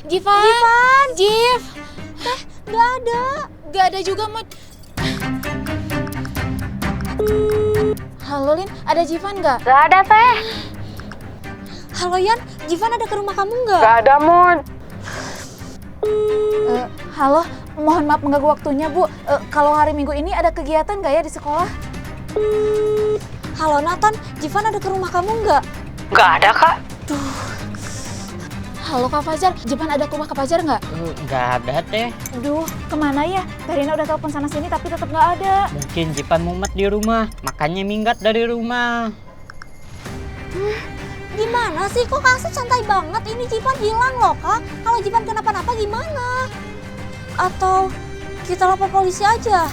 Jivan! Jivan! Jiv! Teh, nggak ada. Gak ada juga, Mod. Halo, Lin. Ada Jivan nggak? Nggak ada, Teh. Halo, Yan. Jivan ada ke rumah kamu nggak? Gak ada, Mon. Halo, mohon maaf mengganggu waktunya, Bu. Kalau hari Minggu ini ada kegiatan nggak ya di sekolah? Halo, Nathan. Jivan ada ke rumah kamu nggak? Gak ada, Kak. Halo, Kak Fajar. Jivan ada ke rumah Kak Fajar nggak? Nggak ada, Teh. Aduh, kemana ya? Tarina udah telepon sana-sini tapi tetap nggak ada. Mungkin Jipan mumet di rumah, makanya minggat dari rumah. Gimana sih? Kok Kak Asep santai banget? Ini Jivan hilang loh, Kak. Kalau Jivan kenapa-napa gimana? Atau kita lapor polisi aja?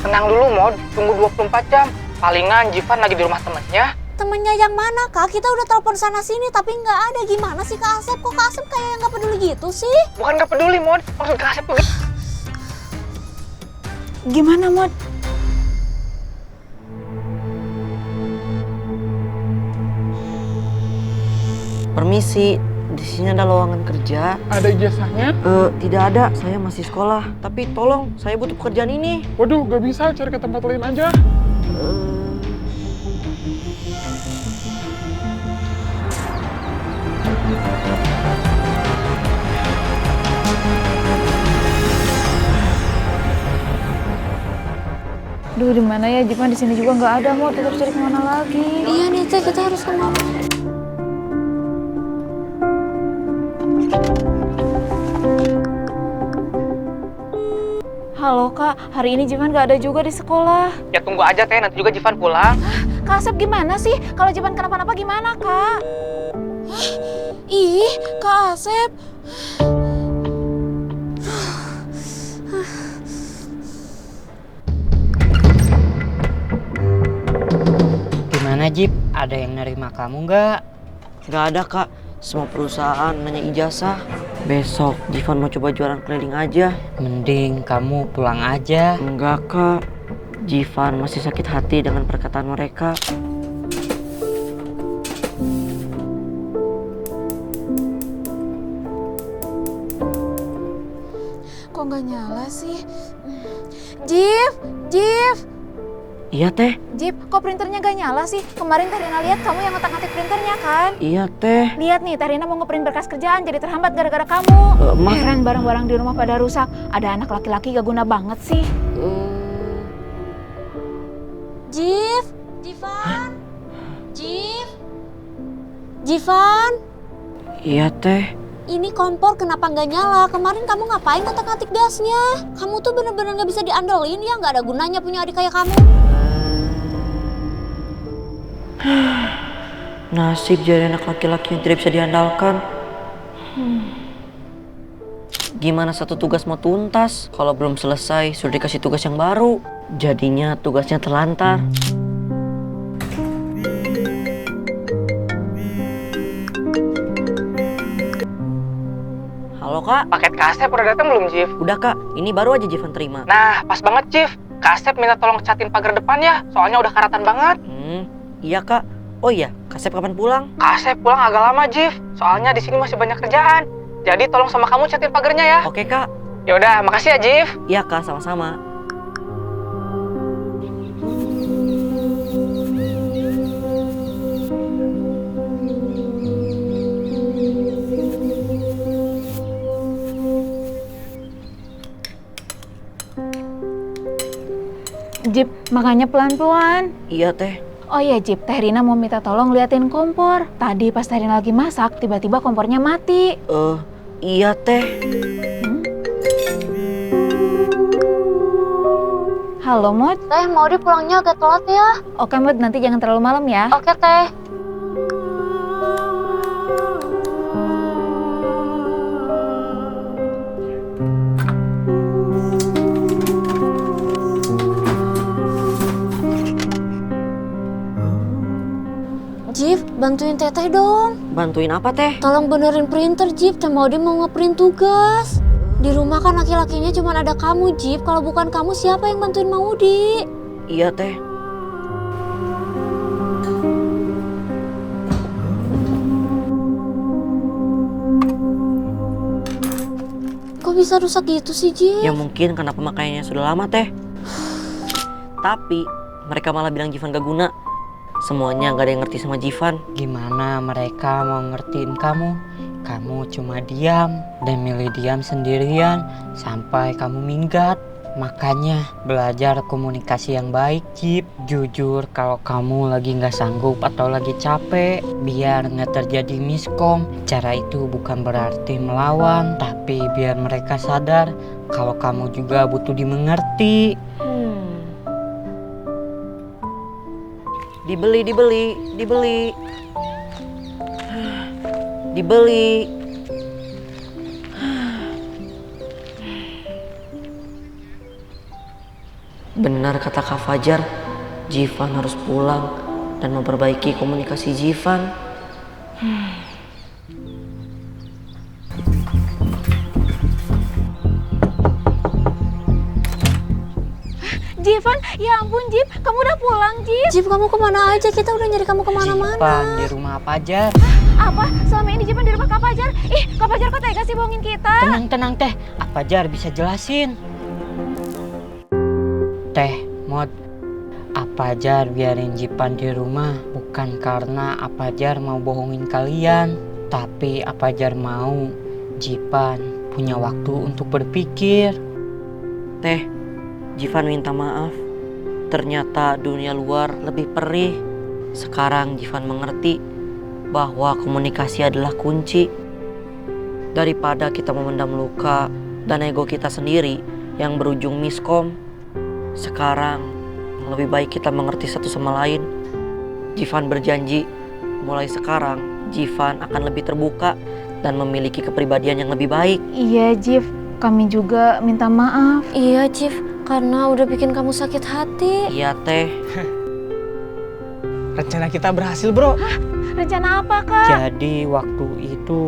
Tenang dulu, Mon. Tunggu 24 jam. Palingan Jivan lagi di rumah temennya. Temennya yang mana, Kak? Kita udah telepon sana-sini tapi nggak ada. Gimana sih Kak Asep? Kok Kak Asep kayak yang nggak peduli gitu sih? Bukan gak peduli, Mon. Maksud Kak Asep tuh Gimana, Mod? Permisi, di sini ada lowongan kerja. ada ijazahnya. Tidak ada, saya masih sekolah. Tapi tolong, saya butuh pekerjaan ini. Waduh, gak bisa. Cari ke tempat lain aja. Duh, di mana ya? Jivan di sini juga nggak ada, Mod. Kita harus cari kemana lagi? Iya nih Teh, kita harus kemana? Halo, Kak. Hari ini Jivan nggak ada juga di sekolah. Ya tunggu aja, Teh. Nanti juga Jivan pulang. Kak Asep gimana sih? Kalau Jivan kenapa-napa gimana, Kak? Ih, Kak Asep. Gimana, Jip? Ada yang nerima kamu nggak? Nggak ada, Kak. Semua perusahaan nanya ijazah. Besok, Jivan mau coba jualan keliling aja. Mending kamu pulang aja. Enggak, Kak. Jivan masih sakit hati dengan perkataan mereka. Kok nggak nyala sih? Jiv, Jiv, Iya, Teh. Jiv, kok printernya nggak nyala sih? Kemarin Tarina lihat kamu yang ngotak-ngatik printernya kan? Iya, Teh. Lihat nih, Tarina mau ngeprint berkas kerjaan jadi terhambat gara-gara kamu. Mas. Heran, barang-barang di rumah pada rusak. Ada anak laki-laki gak guna banget sih. Jiv, Jivan, Jiv, Jivan. Iya, Teh. Ini kompor kenapa nggak nyala? Kemarin kamu ngapain ngotak-ngatik gasnya? Kamu tuh bener-bener nggak bisa diandelin ya, nggak ada gunanya punya adik kayak kamu. Nasib jadi anak laki-laki yang tidak bisa diandalkan. Gimana satu tugas mau tuntas kalau belum selesai sudah dikasih tugas yang baru? Jadinya tugasnya terlantar. Halo, Kak. Paket Kak Asep udah datang belum, Jif? Udah, Kak. Ini baru aja Jivan terima. Nah, pas banget, Jif. Kak Asep minta tolong catin pagar depan ya. Soalnya udah karatan banget. Iya, Kak. Oh iya, Kak Asep kapan pulang? Kak Asep pulang agak lama, Jif. Soalnya di sini masih banyak kerjaan. Jadi tolong sama kamu catin pagarnya ya. Oke, Kak. Ya udah, makasih ya, Jif. Iya, Kak, sama-sama. Jip, makanya pelan-pelan. Iya, Teh. Oh iya, Jip, Teh Rina mau minta tolong liatin kompor. Tadi pas Teh Rina lagi masak, tiba-tiba kompornya mati. Iya, Teh. Halo, Mod. Teh, mau pulangnya agak telat ya? Oke, Mod, nanti jangan terlalu malam ya. Oke, Teh. Jiv, bantuin Teteh dong. Bantuin apa, Teh? Tolong benerin printer, Jiv. Teh Maudi mau ngeprint tugas. Di rumah kan laki-lakinya cuma ada kamu, Jiv. Kalau bukan kamu, siapa yang bantuin Maudi? Iya, Teh. Kok bisa rusak gitu sih, Jif? Ya mungkin karena pemakaiannya sudah lama teh. Tapi mereka malah bilang Jivan gak guna. Semuanya gak ada yang ngerti sama Jivan. Gimana mereka mau ngertiin kamu? Kamu cuma diam dan milih diam sendirian sampai kamu minggat. Makanya belajar komunikasi yang baik, Jip. Jujur kalau kamu lagi nggak sanggup atau lagi capek, biar nggak terjadi miskom. Cara itu bukan berarti melawan, tapi biar mereka sadar kalau kamu juga butuh dimengerti. Dibeli. Benar kata Kak Fajar, Jivan harus pulang dan memperbaiki komunikasi Jivan. Jivan, ya ampun Jip, kamu udah pulang Jip. Jif, kamu kemana aja? Kita udah nyari kamu kemana-mana. Jivan di rumah Fajar. Apa? Selama ini Jivan di rumah Kak Fajar? Ih, Kak Fajar kok tega sih bohongin kita? Tenang teh, Fajar bisa jelasin. Teh, Mod, Fajar biarin Jivan di rumah bukan karena Fajar mau bohongin kalian, tapi Fajar mau Jivan punya waktu untuk berpikir. Teh, Jivan minta maaf. Ternyata dunia luar lebih perih. Sekarang Jivan mengerti bahwa komunikasi adalah kunci. Daripada kita memendam luka dan ego kita sendiri yang berujung miskom, sekarang lebih baik kita mengerti satu sama lain. Jivan berjanji, mulai sekarang Jivan akan lebih terbuka dan memiliki kepribadian yang lebih baik. Iya Jif, kami juga minta maaf. Iya, Jif, karena udah bikin kamu sakit hati. Iya teh. Rencana kita berhasil, bro. Rencana apa Kak? Jadi waktu itu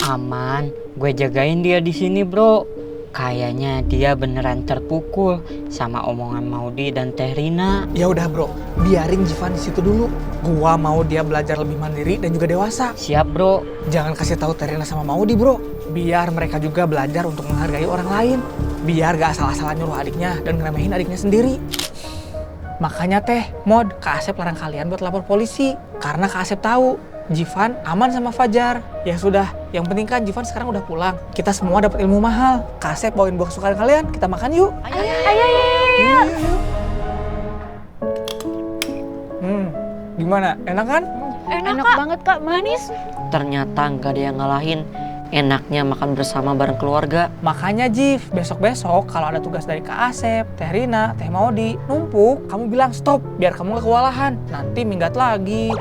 aman, gue jagain dia di sini, bro. Kayaknya dia beneran terpukul sama omongan Maudi dan Teh Rina. Ya udah, bro. Biarin Jivan di situ dulu. Gua mau dia belajar lebih mandiri dan juga dewasa. Siap, bro. Jangan kasih tahu Terina sama Maudi, bro. Biar mereka juga belajar untuk menghargai orang lain. Biar gak asal-asalan nyuruh adiknya dan ngeremehin adiknya sendiri. Makanya Teh, Mod, Kak Asep larang kalian buat lapor polisi. Karena Kak Asep tahu Jivan aman sama Fajar. Ya sudah, yang penting kan Jivan sekarang udah pulang. Kita semua dapat ilmu mahal. Kak Asep bawain buah kesukaan kalian, kita makan yuk. Ayo. Gimana? Enak kan? Enak banget Kak, manis. Ternyata nggak ada yang ngalahin. Enaknya makan bersama bareng keluarga. Makanya Jif, besok-besok kalau ada tugas dari Kak Asep, Teh Rina, Teh Maudi, numpuk, kamu bilang stop biar kamu gak kewalahan. Nanti minggat lagi.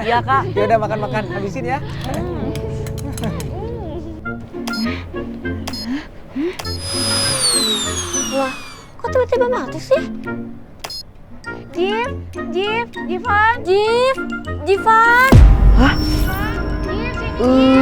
Iya Kak. Ya udah makan-makan, habisin ya. Wah, kok tiba-tiba mati sih? Jif, Jivan. Jif, Jivan. Jif, sini.